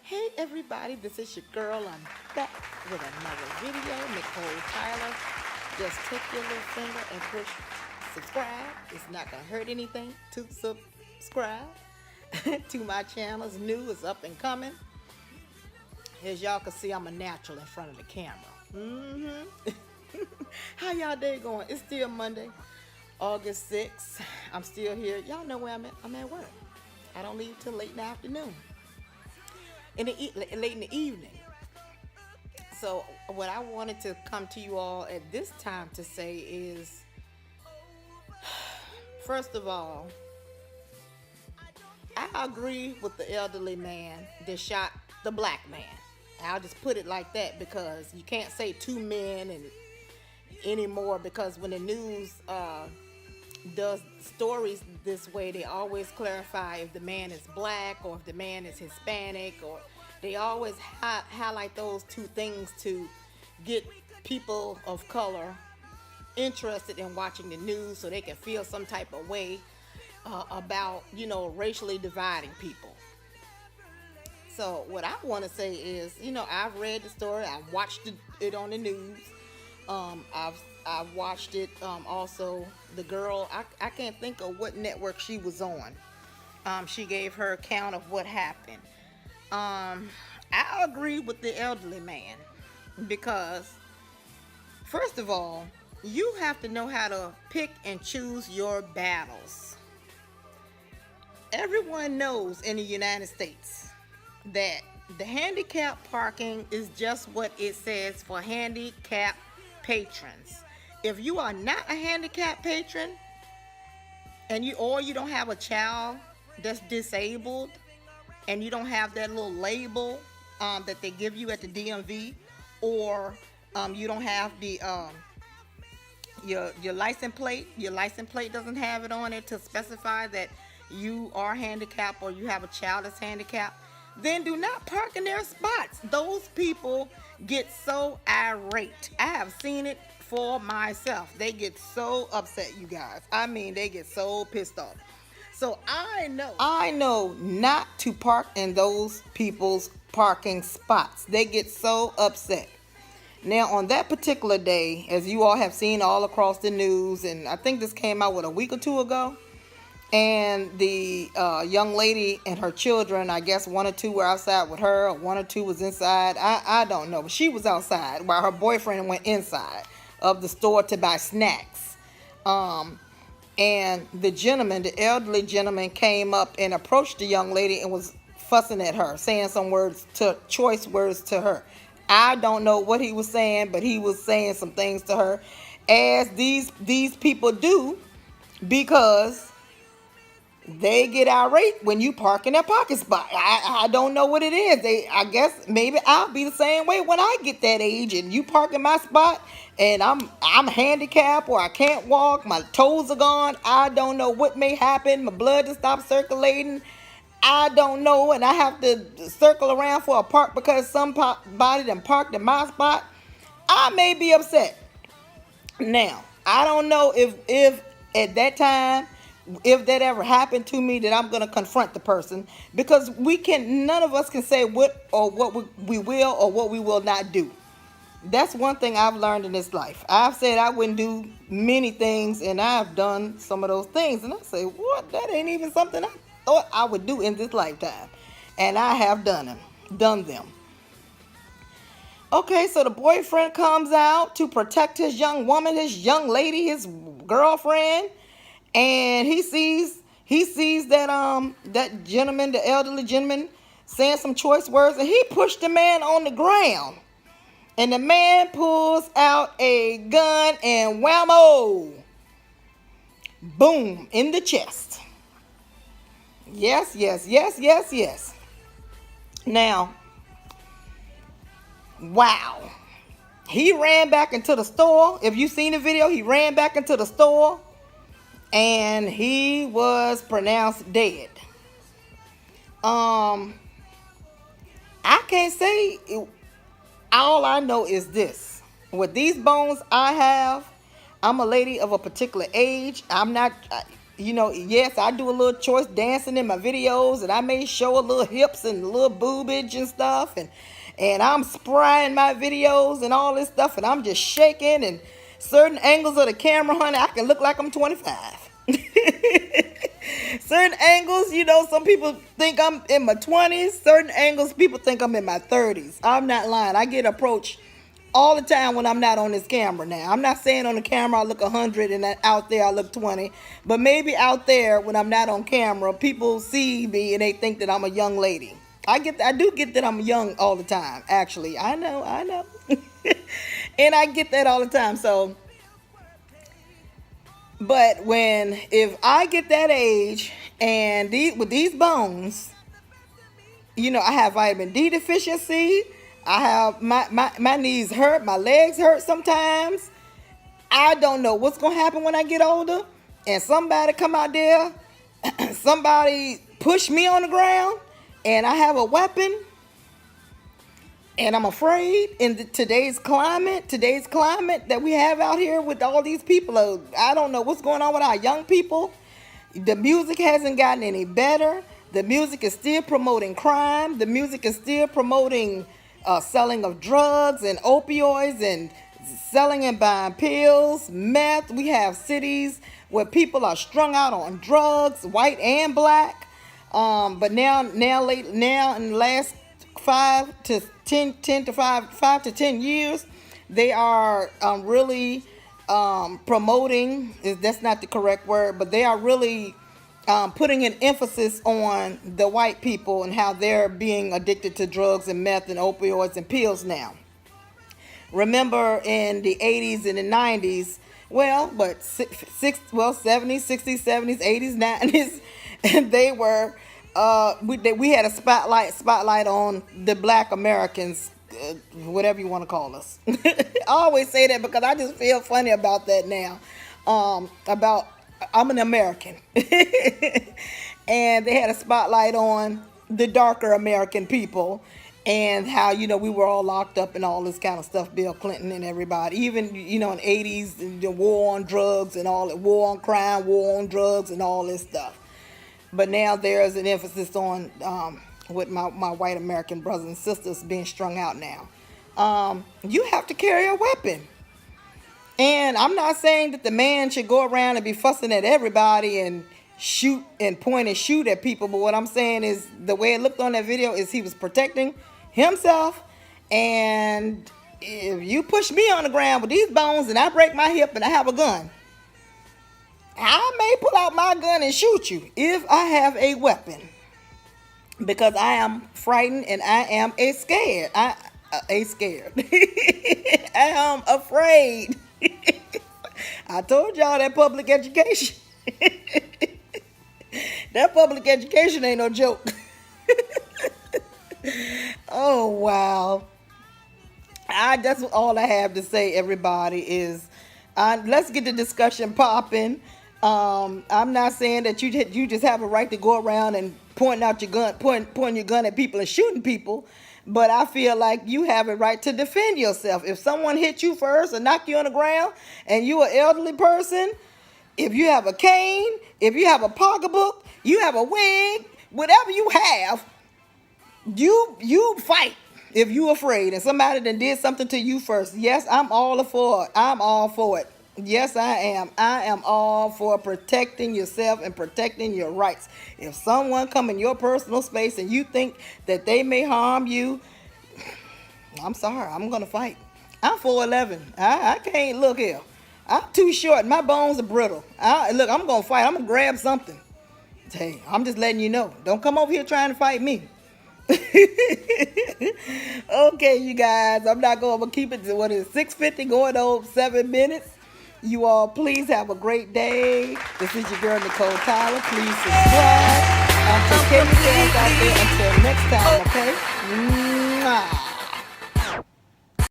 Hey everybody, this is your girl. I'm back with another video. Nicole Tyler. Just take your little finger and push subscribe. It's not gonna hurt anything to subscribe to my channel. It's new, it's up and coming. As y'all can see, I'm a natural in front of the camera. How y'all day going? It's still Monday, August 6th. I'm still here. Y'all know where I'm at. I'm at work. I don't leave till late in the afternoon. Late in the evening. So what I wanted to come to you all at this time to say is, first of all, I agree with the elderly man that shot the black man. I'll just put it like that because you can't say two men and anymore, because when the news does stories this way, they always clarify if the man is black or if the man is Hispanic, or they always highlight those two things to get people of color interested in watching the news so they can feel some type of way about, racially dividing people. So what I want to say is, I've read the story, I've watched it on the news. I've watched it. Also, the girl, I can't think of what network she was on. She gave her account of what happened. I agree with the elderly man because, first of all, you have to know how to pick and choose your battles. Everyone knows in the United States that the handicap parking is just what it says for handicap patrons. If you are not a handicap patron and you don't have a child that's disabled and you don't have that little label that they give you at the DMV, or you don't have the your license plate doesn't have it on it to specify that you are handicapped or you have a child that's handicapped, then do not park in their spots. Those people get so irate. I have seen it for myself. They get so upset, you guys. I mean, they get so pissed off. So I know not to park in those people's parking spots. They get so upset. Now, on that particular day, as you all have seen all across the news, and I think this came out a week or two ago, and the young lady and her children, I guess one or two were outside with her, or one or two was inside. I don't know. But she was outside while her boyfriend went inside of the store to buy snacks. And the elderly gentleman, came up and approached the young lady and was fussing at her, saying some choice words to her. I don't know what he was saying, but he was saying some things to her, as these people do, because they get irate when you park in their parking spot. I don't know what it is. I guess maybe I'll be the same way when I get that age and you park in my spot and I'm handicapped or I can't walk, my toes are gone. I don't know what may happen. My blood just stopped circulating. I don't know, and I have to circle around for a park because somebody done parked in my spot. I may be upset. Now, I don't know if at that time, if that ever happened to me, that I'm going to confront the person, because none of us can say what we will or what we will not do. That's one thing I've learned in this life. I've said I wouldn't do many things, and I've done some of those things, and I say, what? That ain't even something I thought I would do in this lifetime, and I have done them. Okay, so the boyfriend comes out to protect his young woman, his young lady, his girlfriend, and he sees that gentleman, the elderly gentleman, saying some choice words, and he pushed the man on the ground. And the man pulls out a gun and whammo, boom, in the chest. Yes. Now, wow. He ran back into the store. If you've seen the video, he ran back into the store and he was pronounced dead. I can't say it. All I know is this: with these bones I have, I'm a lady of a particular age. I'm not. Yes, I do a little choice dancing in my videos, and I may show a little hips and a little boobage and stuff, and I'm spraying my videos and all this stuff, and I'm just shaking, and certain angles of the camera, honey, I can look like I'm 25. Certain angles, some people think I'm in my 20s. Certain angles, people think I'm in my 30s. I'm not lying. I get approached all the time when I'm not on this camera now. I'm not saying on the camera I look 100 and out there I look 20. But maybe out there when I'm not on camera, people see me and they think that I'm a young lady. I do get that I'm young all the time, actually. I know. And I get that all the time. So, but if I get that age and with these bones, I have vitamin D deficiency. I have my knees hurt, my legs hurt sometimes. I don't know what's gonna happen when I get older, and somebody come out there, somebody push me on the ground, and I have a weapon, and I'm afraid in today's climate that we have out here with all these people. I don't know what's going on with our young people. The music hasn't gotten any better. The music is still promoting crime. The music is still promoting selling of drugs and opioids and selling and buying pills, meth. We have cities where people are strung out on drugs, white and black. But now in the last 5 to 10 years, they are really promoting. That's not the correct word, but they are really putting an emphasis on the white people and how they're being addicted to drugs and meth and opioids and pills now. Remember in the 80s and the 90s, 70s, 60s, 70s, 80s, 90s, and they were, we had a spotlight on the black Americans, whatever you want to call us. I always say that because I just feel funny about that now, I'm an American. And they had a spotlight on the darker American people and how, we were all locked up and all this kind of stuff, Bill Clinton and everybody. Even, in the 80s, the war on drugs and all that, war on crime, war on drugs and all this stuff. But now there's an emphasis on with my white American brothers and sisters being strung out now. You have to carry a weapon. And I'm not saying that the man should go around and be fussing at everybody and shoot and point and shoot at people. But what I'm saying is the way it looked on that video is he was protecting himself. And if you push me on the ground with these bones and I break my hip and I have a gun, I may pull out my gun and shoot you if I have a weapon. Because I am frightened and I am scared. I am afraid. I told y'all that public education. That public education ain't no joke. Oh, wow. That's all I have to say, everybody, is let's get the discussion popping. I'm not saying that you just have a right to go around and pointing your gun at people and shooting people. But I feel like you have a right to defend yourself. If someone hit you first or knock you on the ground and you're an elderly person, if you have a cane, if you have a pocketbook, you have a wig, whatever you have, you fight if you're afraid and somebody that did something to you first. Yes, I'm all for it. I'm all for it. Yes, I am. I am all for protecting yourself and protecting your rights. If someone come in your personal space and you think that they may harm you, I'm sorry. I'm going to fight. I'm 4'11". I can't look here. I'm too short. My bones are brittle. Look, I'm going to fight. I'm going to grab something. Hey, I'm just letting you know. Don't come over here trying to fight me. Okay, you guys. I'm going to keep it to 6:50 going over 7 minutes. You all, please have a great day. This is your girl, Nicole Tyler. Please subscribe. Take care of yourselves out there. Until next time, okay? Mwah.